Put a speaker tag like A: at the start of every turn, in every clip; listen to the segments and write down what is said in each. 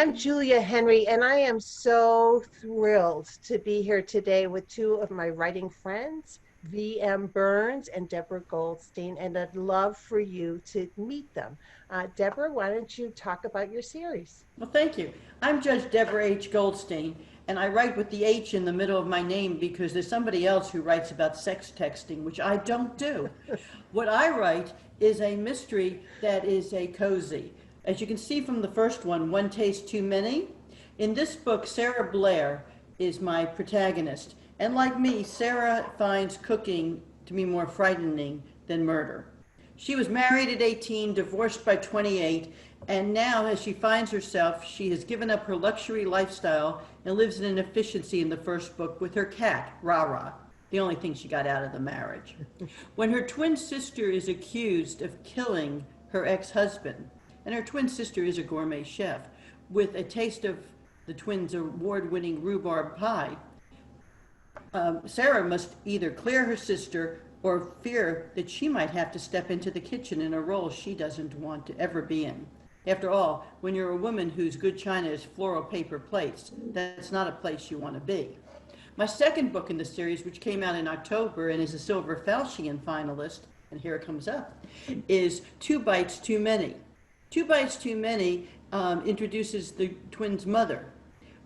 A: am Julia Henry, and I am so thrilled to be here today with two of my writing friends, V.M. Burns and Deborah Goldstein, and I'd love for you to meet them. Deborah, why don't you talk about your series?
B: Well, thank you. I'm Judge Deborah H. Goldstein, and I write with the H in the middle of my name because there's somebody else who writes about sex texting, which I don't do. What I write is a mystery that is a cozy. As you can see from the first one Tastes Too Many. In this book, Sarah Blair is my protagonist. And like me, Sarah finds cooking to be more frightening than murder. She was married at 18, divorced by 28, and now, as she finds herself, she has given up her luxury lifestyle and lives in an efficiency in the first book with her cat, Rara, the only thing she got out of the marriage. When her twin sister is accused of killing her ex-husband, and her twin sister is a gourmet chef, with a taste of the twins' award-winning rhubarb pie, Sarah must either clear her sister or fear that she might have to step into the kitchen in a role she doesn't want to ever be in. After all, when you're a woman whose good china is floral paper plates, that's not a place you want to be. My second book in the series, which came out in October and is a Silver Falchion finalist, and here it comes up, is Two Bites Too Many. Two Bites Too Many introduces the twins' mother,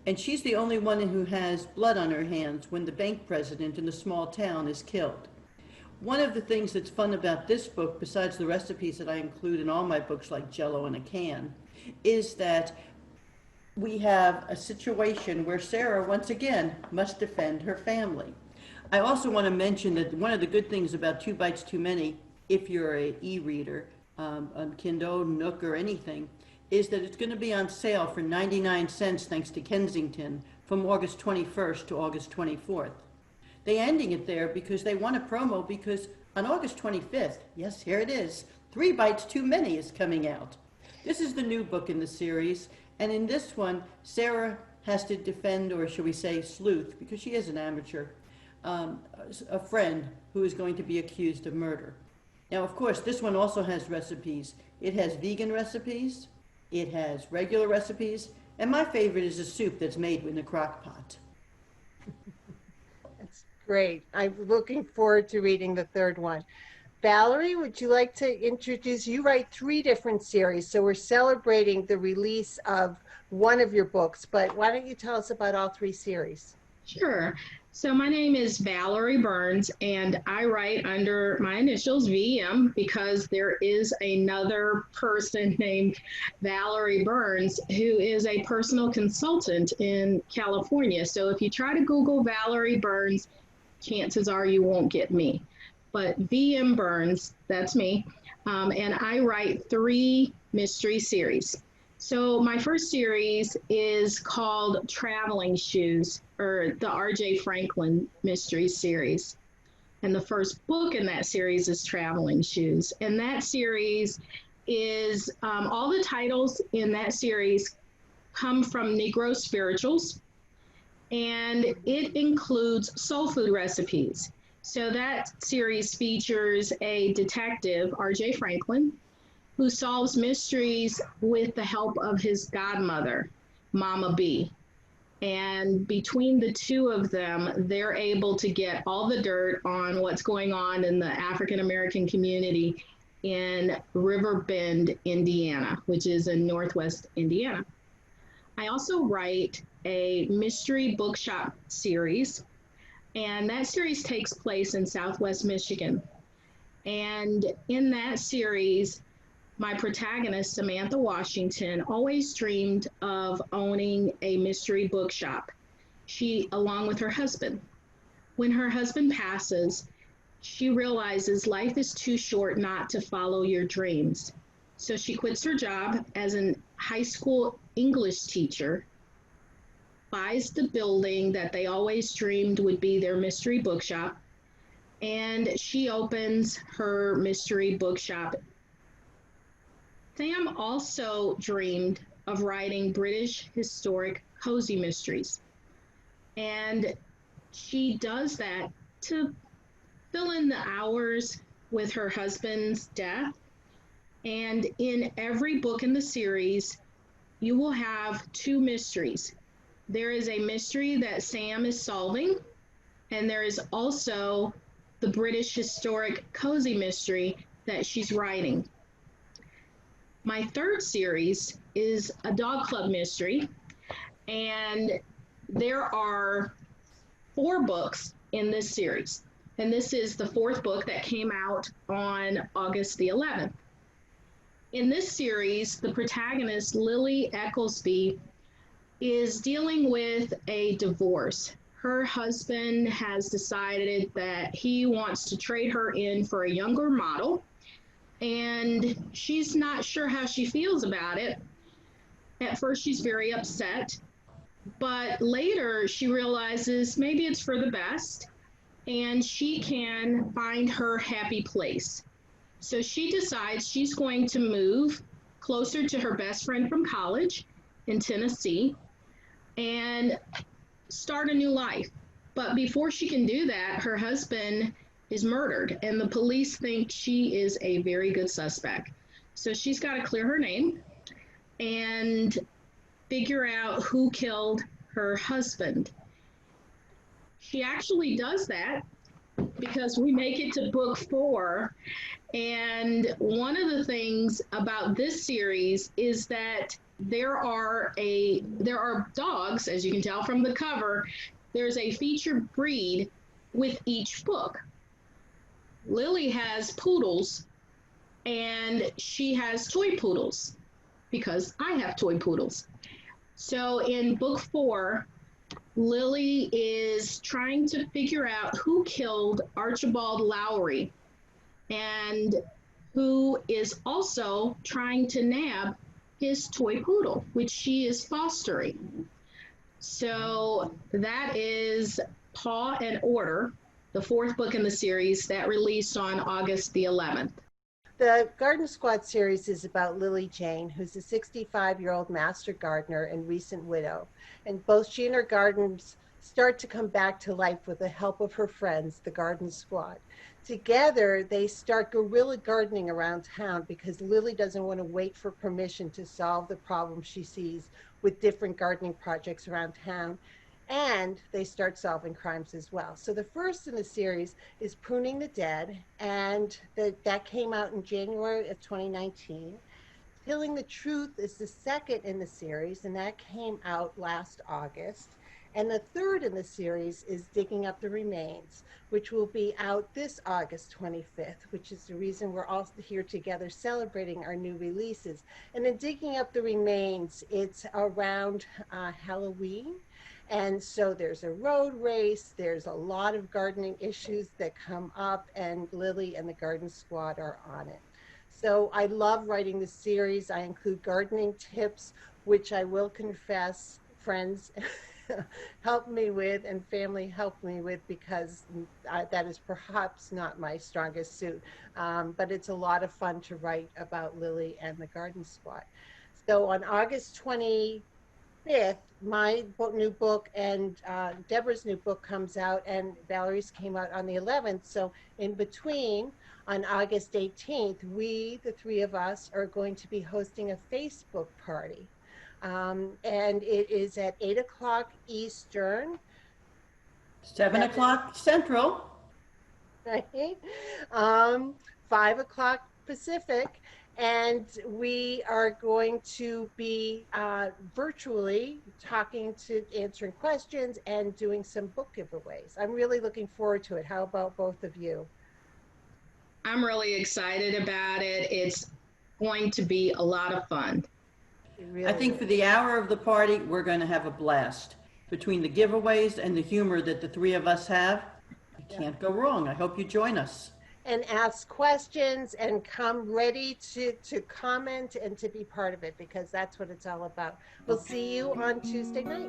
B: and she's the only one who has blood on her hands when the bank president in the small town is killed. One of the things that's fun about this book, besides the recipes that I include in all my books like Jell-O in a can, is that we have a situation where Sarah, once again, must defend her family. I also want to mention that one of the good things about Two Bites Too Many, if you're an e-reader, on Kindle, Nook, or anything, is that it's going to be on sale for 99 cents thanks to Kensington from August 21st to August 24th. They're ending it there because they want a promo because on August 25th, yes, here it is, Three Bites Too Many is coming out. This is the new book in the series, and in this one, Sarah has to defend, or shall we say sleuth, because she is an amateur, a friend who is going to be accused of murder. Now, of course, this one also has recipes. It has vegan recipes, it has regular recipes, and my favorite is a soup that's made in a crock pot.
A: That's great. I'm looking forward to reading the third one. Valerie, would you like to introduce? You write three different series, so we're celebrating the release of one of your books, but why don't you tell us about all three series?
C: Sure. So my name is Valerie Burns, and I write under my initials VM because there is another person named Valerie Burns who is a personal consultant in California. So if you try to Google Valerie Burns, chances are you won't get me. But VM Burns, that's me, and I write three mystery series. So my first series is called Traveling Shoes, or the R.J. Franklin Mystery Series. And the first book in that series is Traveling Shoes. And that series is, all the titles in that series come from Negro spirituals, and it includes soul food recipes. So that series features a detective, R.J. Franklin, who solves mysteries with the help of his godmother, Mama B. And between the two of them, they're able to get all the dirt on what's going on in the African American community in River Bend, Indiana, which is in Northwest Indiana. I also write a mystery bookshop series, and that series takes place in Southwest Michigan. And in that series, my protagonist, Samantha Washington, always dreamed of owning a mystery bookshop. She, along with her husband. When her husband passes, she realizes life is too short not to follow your dreams. So she quits her job as a high school English teacher, buys the building that they always dreamed would be their mystery bookshop, and she opens her mystery bookshop. Sam also dreamed of writing British historic cozy mysteries. And she does that to fill in the hours with her husband's death. And in every book in the series, you will have two mysteries. There is a mystery that Sam is solving, and there is also the British historic cozy mystery that she's writing. My third series is a dog club mystery, and there are 4 books in this series. And this is the 4th book that came out on August the 11th. In this series, the protagonist, Lily Ecclesby, is dealing with a divorce. Her husband has decided that he wants to trade her in for a younger model, and she's not sure how she feels about it. At first, she's very upset, but later she realizes maybe it's for the best and she can find her happy place. So she decides she's going to move closer to her best friend from college in Tennessee and start a new life. But before she can do that, her husband is murdered, and the police think she is a very good suspect. So she's got to clear her name and figure out who killed her husband. She actually does that because we make it to book 4. And one of the things about this series is that there are dogs, as you can tell from the cover. There's a featured breed with each book. Lily has poodles, and she has toy poodles because I have toy poodles. So in book 4, Lily is trying to figure out who killed Archibald Lowry and who is also trying to nab his toy poodle, which she is fostering. So that is Paw and Order, the 4th book in the series that released on August the 11th.
A: The Garden Squad series is about Lily Jane, who's a 65-year-old master gardener and recent widow. And both she and her gardens start to come back to life with the help of her friends, the Garden Squad. Together, they start guerrilla gardening around town because Lily doesn't want to wait for permission to solve the problems she sees with different gardening projects around town. And they start solving crimes as well. So the first in the series is Pruning the Dead, and that came out in January of 2019. Telling the Truth is the second in the series, and that came out last August. And the third in the series is Digging Up the Remains, which will be out this August 25th, which is the reason we're all here together celebrating our new releases. And in Digging Up the Remains, it's around Halloween. And so there's a road race, there's a lot of gardening issues that come up, and Lily and the Garden Squad are on it. So I love writing this series. I include gardening tips, which I will confess, friends help me with and family help me with because that is perhaps not my strongest suit. But it's a lot of fun to write about Lily and the Garden Squad. So on August 25th, my new book and Deborah's new book comes out, and Valerie's came out on the 11th. So in between, on August 18th, we, the 3 of us, are going to be hosting a Facebook party. And it is at 8 o'clock Eastern.
B: 7 o'clock Central.
A: Right? 5 o'clock Pacific. And we are going to be virtually answering questions and doing some book giveaways. I'm really looking forward to it. How about both of you?
C: I'm really excited about it. It's going to be a lot of fun.
A: Really
B: I think for the hour of the party, we're going to have a blast. Between the giveaways and the humor that the 3 of us have, you can't go wrong. I hope you join us.
A: And ask questions and come ready to comment and to be part of it, because that's what it's all about. We'll see you on Tuesday night.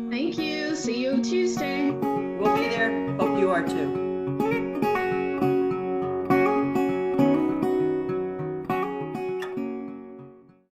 C: Thank you. See you Tuesday.
B: We'll be there. Hope you are too.